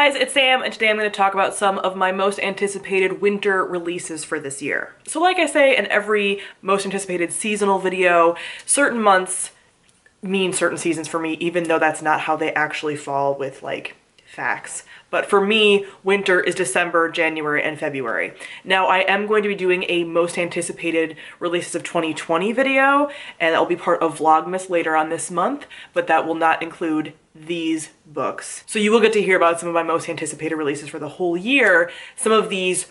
guys, it's Sam, and today I'm going to talk about some of my most anticipated winter releases for this year. So like I say in every most anticipated seasonal video, certain months mean certain seasons for me, even though that's not how they actually fall with like facts. But for me, winter is December, January, and February. Now I am going to be doing a most anticipated releases of 2020 video, and that will be part of Vlogmas later on this month, but that will not include these books. So you will get to hear about some of my most anticipated releases for the whole year. Some of these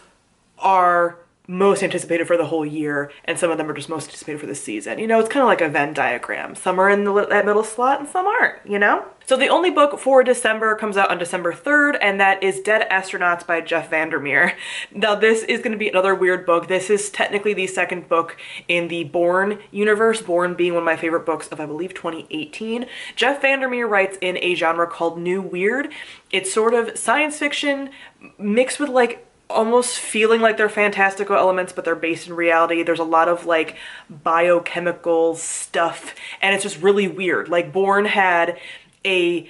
are most anticipated for the whole year, and some of them are just most anticipated for the season. You know, it's kind of like a Venn diagram. Some are in that middle slot and some aren't, you know? So the only book for December comes out on December 3rd, and that is Dead Astronauts by Jeff Vandermeer. Now this is going to be another weird book. This is technically the second book in the Bourne universe, Bourne being one of my favorite books of, I believe, 2018. Jeff Vandermeer writes in a genre called New Weird. It's sort of science fiction mixed with like almost feeling like they're fantastical elements, but they're based in reality. There's a lot of like biochemical stuff, and it's just really weird. Like Bourne had a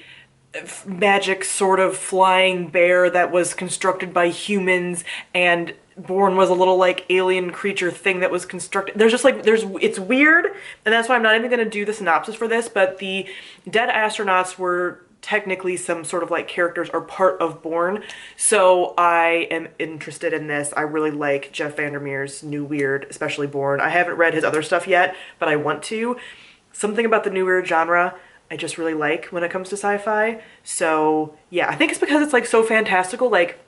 magic sort of flying bear that was constructed by humans, and Bourne was a little like alien creature thing that was constructed. There's just like, it's weird, and that's why I'm not even gonna do the synopsis for this, but the Dead Astronauts were technically some sort of like characters are part of Bourne, so I am interested in this. I really like Jeff Vandermeer's New Weird, especially Bourne. I haven't read his other stuff yet, but I want to. Something about the New Weird genre I just really like when it comes to sci-fi. So yeah, I think it's because it's like so fantastical, like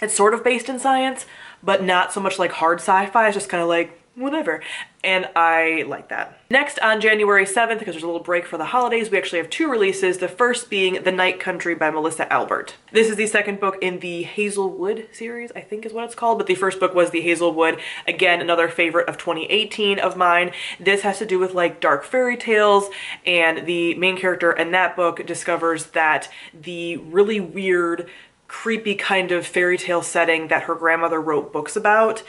it's sort of based in science, but not so much like hard sci-fi. It's just kind of like whatever, and I like that. Next, on January 7th, because there's a little break for the holidays, we actually have two releases, the first being The Night Country by Melissa Albert. This is the second book in the Hazelwood series, I think is what it's called, but the first book was the Hazelwood. Again, another favorite of 2018 of mine. This has to do with like dark fairy tales, and the main character in that book discovers that the really weird, creepy kind of fairy tale setting that her grandmother wrote books about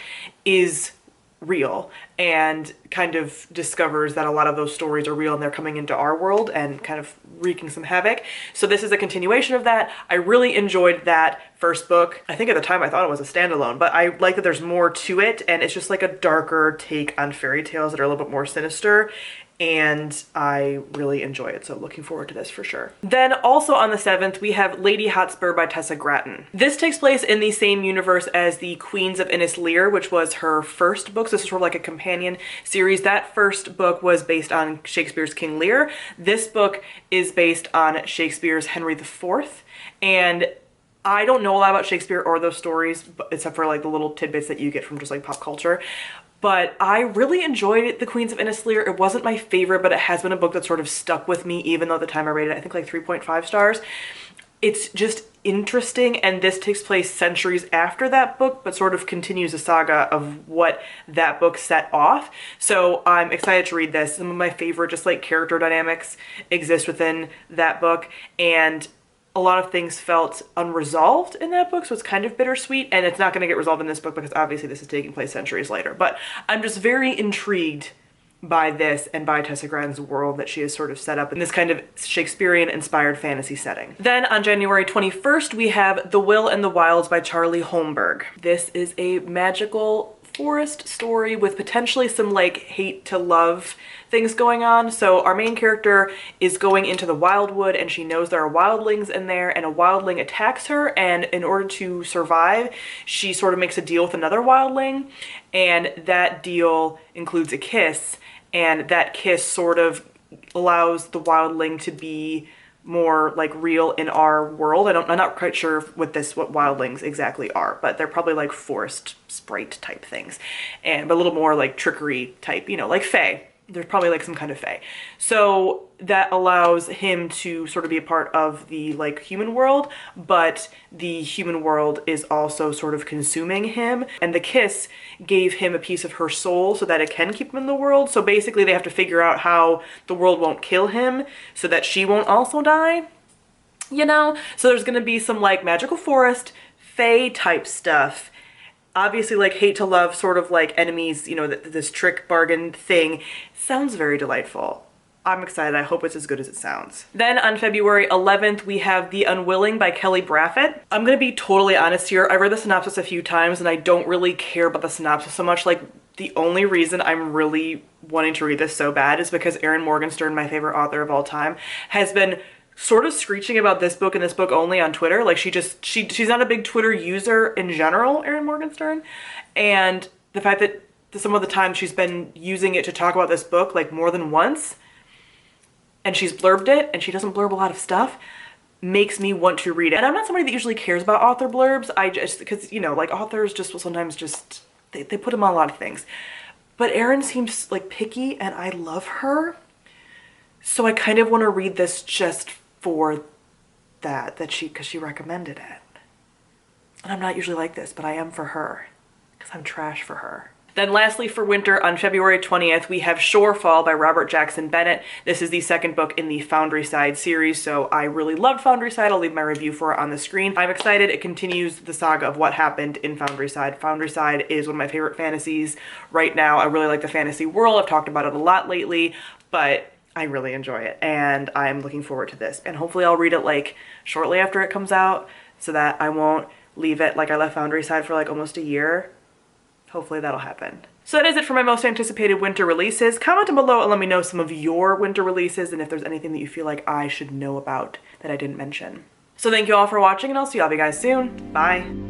is real, and kind of discovers that a lot of those stories are real and they're coming into our world and kind of wreaking some havoc. So this is a continuation of that. I really enjoyed that first book. I think at the time I thought it was a standalone, but I like that there's more to it, and it's just like a darker take on fairy tales that are a little bit more sinister, and I really enjoy it, so looking forward to this for sure. Then also on the 7th, we have Lady Hotspur by Tessa Gratton. This takes place in the same universe as the Queens of Innis Lear, which was her first book. So this is sort of like a companion series. That first book was based on Shakespeare's King Lear. This book is based on Shakespeare's Henry IV, and I don't know a lot about Shakespeare or those stories, except for like the little tidbits that you get from just like pop culture. But I really enjoyed The Queens of Innis Lear. It wasn't my favorite, but it has been a book that sort of stuck with me, even though at the time I rated it, I think like 3.5 stars. It's just interesting, and this takes place centuries after that book, but sort of continues the saga of what that book set off. So I'm excited to read this. Some of my favorite just like character dynamics exist within that book, and a lot of things felt unresolved in that book, so it's kind of bittersweet, and it's not going to get resolved in this book because obviously this is taking place centuries later. But I'm just very intrigued by this and by Tessa Gratton's world that she has sort of set up in this kind of Shakespearean-inspired fantasy setting. Then on January 21st, we have The Will and the Wilds by Charlie Holmberg. This is a magical forest story with potentially some like hate to love things going on. So our main character is going into the wildwood, and she knows there are wildlings in there, and a wildling attacks her, and in order to survive she sort of makes a deal with another wildling, and that deal includes a kiss, and that kiss sort of allows the wildling to be more like real in our world. I'm not quite sure what wildlings exactly are, but they're probably like forest sprite type things, but a little more like trickery type, you know, like fae. There's probably like some kind of fae. So that allows him to sort of be a part of the like human world, but the human world is also sort of consuming him, and the kiss gave him a piece of her soul so that it can keep him in the world. So basically they have to figure out how the world won't kill him so that she won't also die, you know? So there's gonna be some like magical forest, fae type stuff. Obviously like hate to love, sort of like enemies, you know, this trick bargain thing. Sounds very delightful. I'm excited. I hope it's as good as it sounds. Then on February 11th, we have The Unwilling by Kelly Braffett. I'm gonna be totally honest here. I read the synopsis a few times and I don't really care about the synopsis so much. Like, the only reason I'm really wanting to read this so bad is because Erin Morgenstern, my favorite author of all time, has been sort of screeching about this book and this book only on Twitter. Like, she's not a big Twitter user in general, Erin Morgenstern. And the fact that some of the time she's been using it to talk about this book like more than once, and she's blurbed it, and she doesn't blurb a lot of stuff, makes me want to read it. And I'm not somebody that usually cares about author blurbs. I just, because, you know, like, authors just will sometimes just, they put them on a lot of things. But Erin seems like picky, and I love her. So I kind of want to read this just for because she recommended it. And I'm not usually like this, but I am for her, because I'm trash for her. Then lastly, for winter, on February 20th, we have Shorefall by Robert Jackson Bennett. This is the second book in the Foundry Side series, so I really loved Foundry Side. I'll leave my review for it on the screen. I'm excited. It continues the saga of what happened in Foundry Side. Foundry Side is one of my favorite fantasies right now. I really like the fantasy world. I've talked about it a lot lately, but I really enjoy it, and I'm looking forward to this. And hopefully I'll read it like shortly after it comes out so that I won't leave it like I left Foundry Side for like almost a year. Hopefully that'll happen. So that is it for my most anticipated winter releases. Comment down below and let me know some of your winter releases and if there's anything that you feel like I should know about that I didn't mention. So thank you all for watching, and I'll see all of you guys soon. Bye.